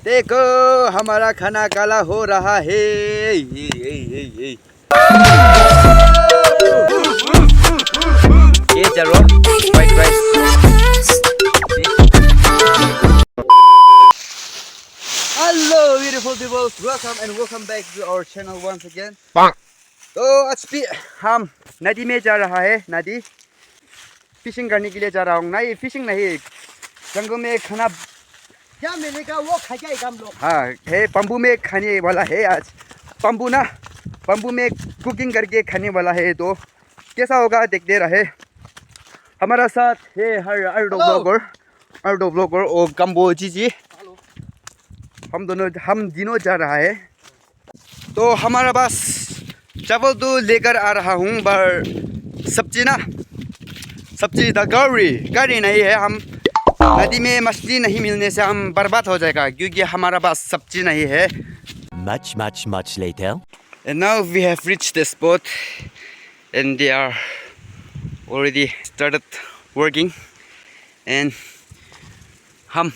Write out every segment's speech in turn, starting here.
देखो हमारा खाना काला हो रहा है। ये चलो white rice. Hello beautiful people, welcome back to our channel once again. तो आज भी हम नदी में जा रहा है। नदी फिशिंग करने के लिए जा रहा हूँ। नहीं फिशिंग नहीं, जंगल में खाना क्या मिलेगा वो खा जाएगा हम लोग। हाँ है, बम्बू में खाने वाला है आज। बम्बू में कुकिंग करके खाने वाला है। तो कैसा होगा देखते रहे। हमारा साथ है आर्टो ब्लॉगर और कम्बो जी। हम दिनों जा रहा है। तो हमारा पास चावल तो लेकर आ रहा हूँ, पर सब्जी गाड़ी नहीं है। हम नदी में मछली नहीं मिलने से हम बर्बाद हो जाएगा, क्योंकि हमारा पास सब्जी नहीं है। Much later. And now we have reached the spot and they are already started working. And हम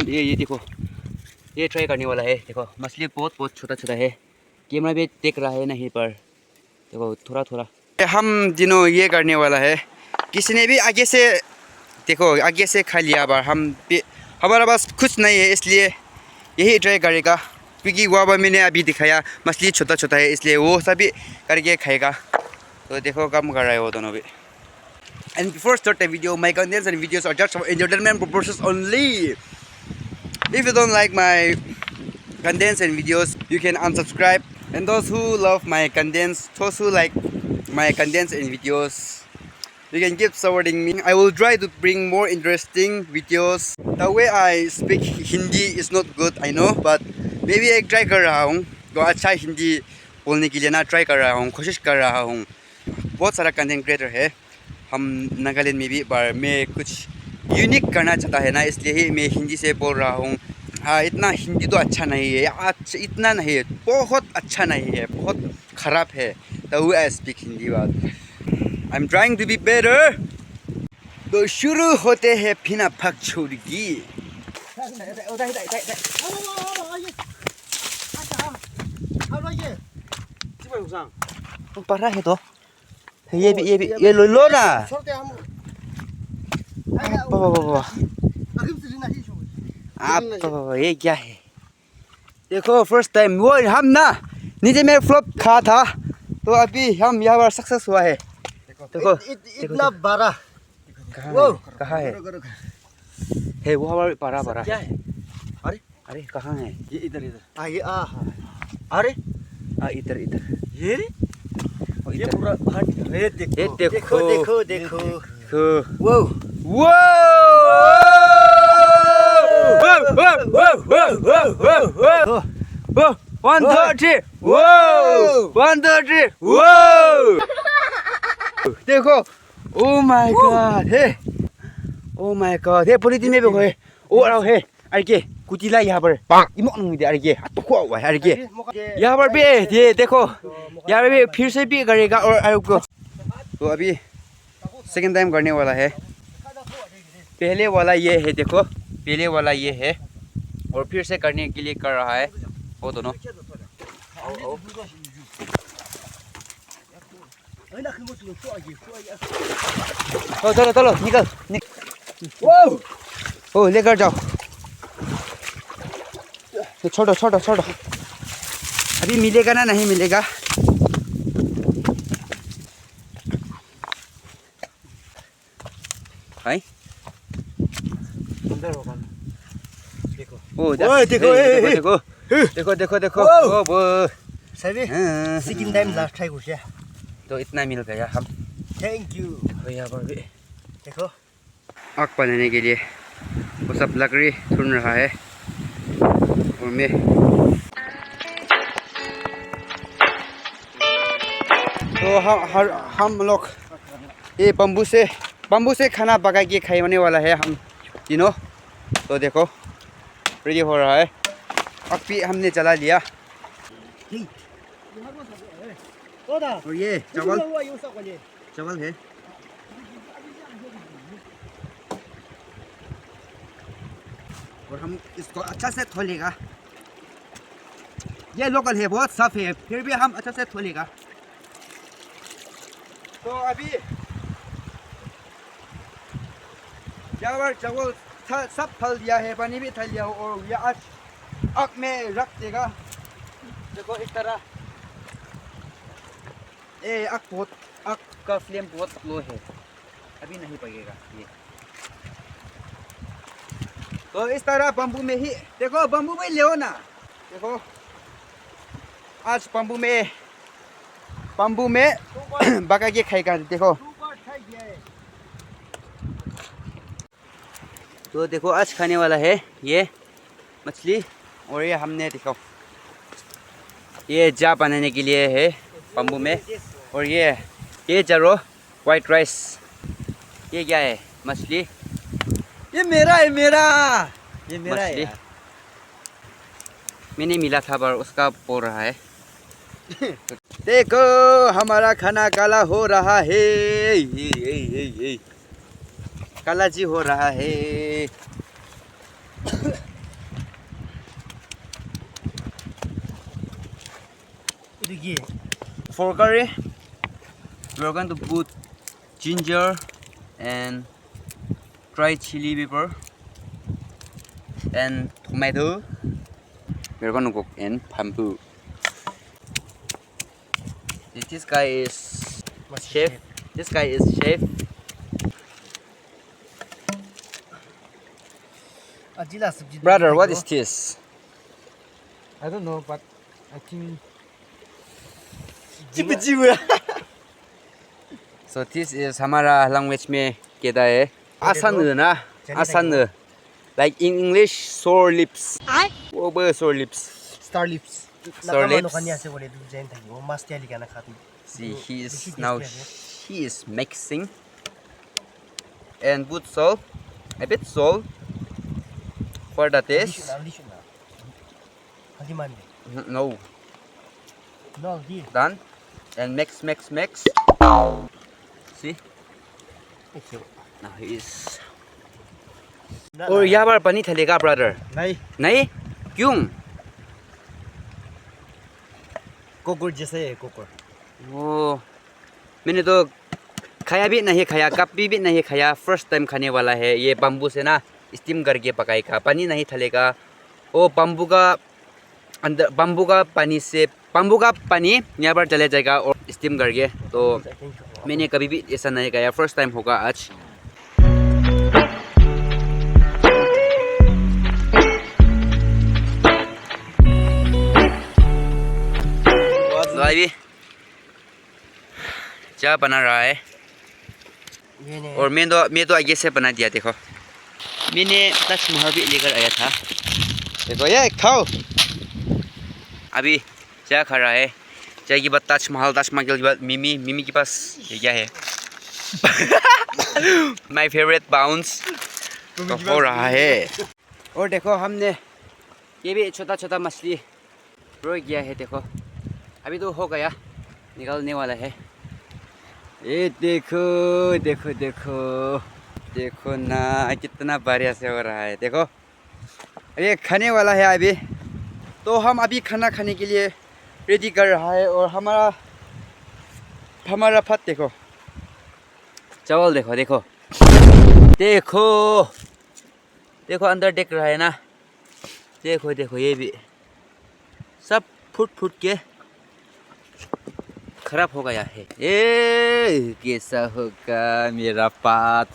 ये देखो, ये ट्राई करने वाला है। देखो मछली बहुत छोटा है। कैमरा भी देख रहा है नहीं, पर देखो थोड़ा हम दिनों ये करने वाला है। किसी ने भी आगे से खा लिया, पर हमारा पास कुछ नहीं है, इसलिए यही ट्राई करेगा। क्योंकि वहाँ पर मैंने अभी दिखाया मछली छोटा है, इसलिए वो सभी करके खाएगा। तो देखो कम कर रहा है वो दोनों भी। And before start the video, my contents and videos are just for entertainment purposes only. If you don't like my contents and videos, you can unsubscribe. And those who love my contents, those who like my contents and videos, you can keep supporting me. I will try to bring more interesting videos. The way I speak Hindi is not good, I know, but maybe I try कर रहा हूँ। तो अच्छा हिंदी बोलने के लिए ना try कर रहा हूँ, कोशिश कर रहा हूँ। बहुत सारा कंटेंट क्रिएटर है हम नागालैंड में भी, पर मैं कुछ यूनिक करना चाहता है ना, इसलिए ही मैं हिंदी से बोल रहा हूँ। हाँ, इतना हिंदी तो अच्छा नहीं है, इतना नहीं है, बहुत अच्छा नहीं है, बहुत ख़राब है। The way I speak Hindi बात। I'm trying to be better. तो शुरू होते हैं बिना भाग छोड़ की। पढ़ा है तो ये लो ना। आप ये क्या है? देखो फर्स्ट टाइम वो हम ना नीचे में फ्लॉप खा था, तो अभी हम यहाँ पर सक्सेस हुआ है। देखो इतना बड़ा कहाँ है वो हमारे बड़ा क्या है? अरे कहाँ है? ये इधर अरे इधर ये पूरा देखो वो 1 2 3 1 2 3 देखो। ओ माय गॉड हे पुलिस में भी है। ओ आओ है आगे कुटिला यहाँ पर इमोन में आगे तो हुआ है आगे यहाँ पर भी ये देखो, यहाँ पर भी फिर से भी करेगा और आपको। तो अभी सेकंड टाइम करने वाला है। पहले वाला ये है, देखो पहले वाला ये है, और फिर से करने के लिए कर रहा है वो दोनों। चलो निकल ओ लेकर जाओ। छोड़ो अभी मिलेगा ना नहीं मिलेगा। हाय देखो सभी सेकंड टाइम लास्ट ट्राई कुछ है तो इतना मिल गया। हम थैंक यू। यहाँ पर भी देखो आग बनाने के लिए वो सब लकड़ी ढूंढ रहा है, और मैं तो हम लोग ये बम्बू से खाना पका के खाने वाला है हम तीनों। तो देखो रेडी हो रहा है। अब भी हमने जला लिया। और ये चावल है। और हम इसको अच्छा से धोलेगा। ये लोकल है, बहुत साफ है, फिर भी हम अच्छा से धोलेगा। तो अभी चावल सब फल दिया है, पानी भी डाल दिया और ये आज आग में रख देगा। देखो इस तरह। आग का फ्लेम बहुत स्लो है, अभी नहीं पकेगा ये। तो इस तरह बम्बू में ही, देखो बम्बू में ले ना, देखो आज बम्बू में पका के खाएगा। देखो तो देखो आज खाने वाला है ये मछली। और ये हमने देखो ये जा बनाने के लिए है बम्बू में। और ये जरो वाइट राइस, ये क्या है? मछली। ये मेरा है, ये मेरा मछली है। मैंने मिला था पर उसका बोल रहा है। देखो हमारा खाना काला हो रहा है, काला जी हो रहा है। देखिए For curry, we are going to put ginger and dried chili pepper and tomato. We are going to cook in bamboo. This guy is chef. This guy is chef. Brother, what is this? I don't know, but I think So this is हमारा language में कहता है आसान ना, आसान। Like in English, sore lips. Over sore lips. star lips. Star lips. See, he is mixing and put salt, a bit salt for the taste. No, done. And mix. See, now he is. और यहाँ पर पानी डालेगा brother? नहीं क्यों? कोकोर जैसे है कोकोर। वो मैंने तो खाया भी नहीं खाया, कभी भी नहीं खाया, फर्स्ट टाइम खाने वाला है। ये बम्बू से ना स्टीम करके पकाएगा, पानी नहीं डालेगा। वो बम्बू का अंदर, बम्बू का पानी यहाँ पर चले जाएगा और स्टीम करके। तो मैंने कभी भी ऐसा नहीं खाया, फर्स्ट टाइम होगा आज। तो अभी क्या बना रहा है और मैं तो आगे से बना दिया। देखो मैंने ताजमहल भी लेकर आया था। देखो ये खाओ। अभी क्या खा रहा है? चाय के बाद ताजमहल के बाद मिमी के पास ये क्या है? माय फेवरेट बाउंस तो हो रहा है। और देखो हमने ये भी छोटा मछली रोक किया है। देखो अभी तो हो गया, निकालने वाला है। ये देखो ना कितना बढ़िया से हो रहा है। देखो ये खाने वाला है अभी। तो हम अभी खाना खाने के लिए रेडी कर रहा है। और हमारा भात देखो, चावल देखो अंदर देख रहा है ना। देखो ये भी सब फूट के खराब हो गया है। ये कैसा होगा मेरा भात?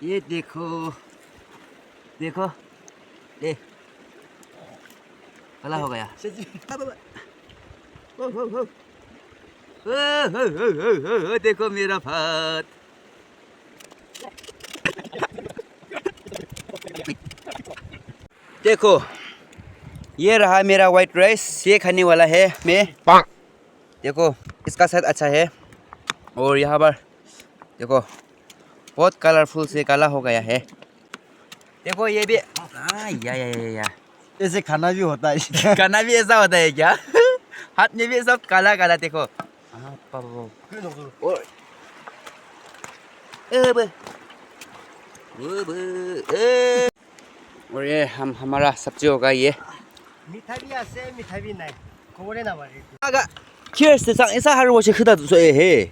ये देखो ये काला हो गया। देखो मेरा भात। देखो ये रहा मेरा वाइट राइस, ये खाने वाला है मैं। देखो इसका स्वाद अच्छा है। और यहाँ पर देखो बहुत कलरफुल से काला हो गया है। देखो ये भी या ऐसे खाना भी होता है। खाना भी ऐसा होता है क्या? हाथ में भी सब काला देखो। और और ये हम हमारा सब्जी होगा ये मिठाई भी आसे मिठाई भी नहीं कोबरे ना मारे आगा 키스 상 ऐसा हर वो खिदा तो है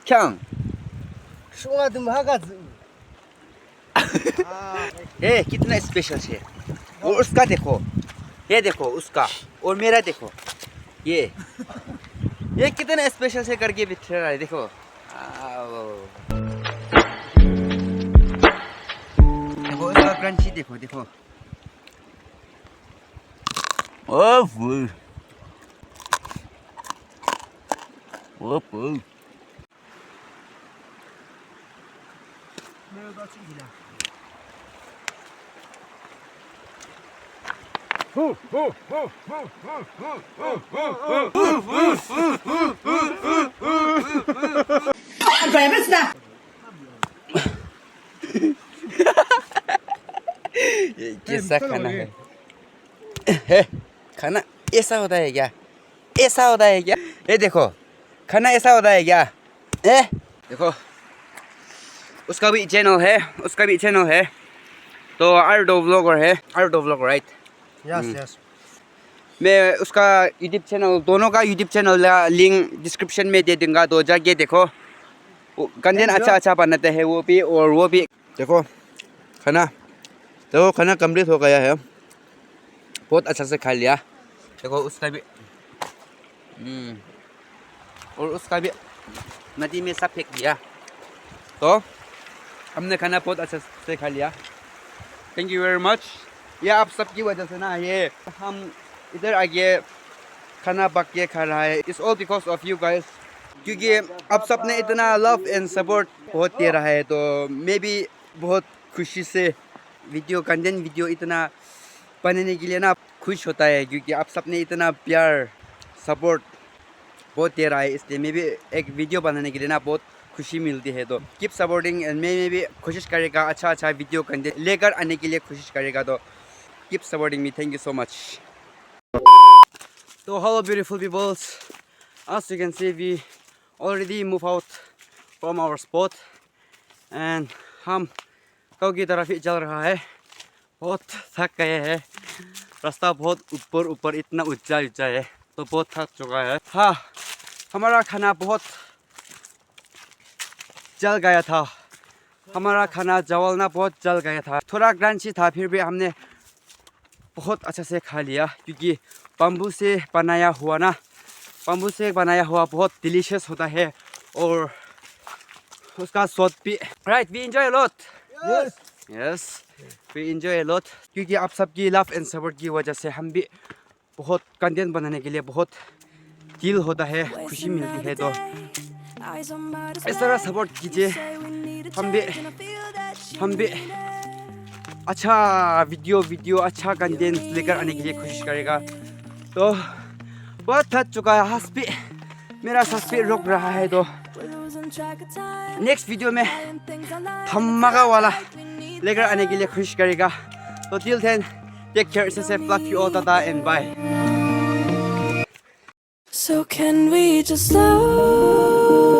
क्या सुगा तुम हागा ए कितना स्पेशल है और उसका देखो ये देखो उसका और मेरा देखो ये कितना स्पेशल से करके बिठा रहा है देखो देखो इसका क्रंची देखो देखो ओह ये कैसा खाना है खाना ऐसा होता है क्या ऐसा होता है क्या ये देखो खाना ऐसा होता है क्या देखो उसका भी चैनल है तो आर्टो व्लॉगर राइट यस मैं उसका यूट्यूब चैनल दोनों का यूट्यूब चैनल लिंक डिस्क्रिप्शन में दे दूंगा तो जाके देखो कंटेंट अच्छा बनाते हैं वो भी देखो खाना कंप्लीट हो गया है बहुत अच्छा से खा लिया देखो उसका भी और उसका भी नदी में सब फेंक दिया तो हमने खाना बहुत अच्छा से खा लिया थैंक यू वेरी मच ये आप सबकी वजह से ना ये हम इधर आगे खाना पक के खा रहा है it's all because of you guys क्योंकि आप सब ने इतना लव एंड सपोर्ट बहुत दे रहा है तो मैं भी बहुत खुशी से कंटेंट वीडियो इतना बनाने के लिए ना खुश होता है क्योंकि आप सब ने इतना प्यार सपोर्ट बहुत दे रहा है इसलिए मैं भी एक वीडियो बनाने के लिए ना बहुत खुशी मिलती है तो कीप सपोर्टिंग एंड मैं भी कोशिश करेगा अच्छा वीडियो कंटेंट लेकर आने के लिए कोशिश करेगा तो keep supporting me thank you so much तो hello beautiful peoples as you can see we already move out from our spot and हम गाँव की तरफ ही चल रहा है बहुत थक गए हैं रास्ता बहुत ऊपर इतना ऊंचा है तो बहुत थक चुका है हाँ हमारा खाना बहुत जल गया था हमारा खाना चावल ना बहुत जल गया था थोड़ा क्रंची था फिर भी हमने बहुत अच्छा से खा लिया क्योंकि बम्बू से बनाया हुआ बहुत डिलीशियस होता है और उसका स्वाद भी right we enjoy a lot yes we enjoy a lot क्योंकि आप सबकी लव एंड सपोर्ट की वजह से हम भी बहुत कंटेंट बनाने के लिए बहुत दिल होता है खुशी मिलती है तो इस तरह सपोर्ट कीजिए हम भी अच्छा वीडियो अच्छा कंटेंट लेकर आने के लिए कोशिश करेगा तो बहुत थक चुका है मेरा सांस भी रुक रहा है तो नेक्स्ट वीडियो में धमाका वाला लेकर आने के लिए कोशिश करेगा तो till then take care stay safe love you all tata and bye So can we just slow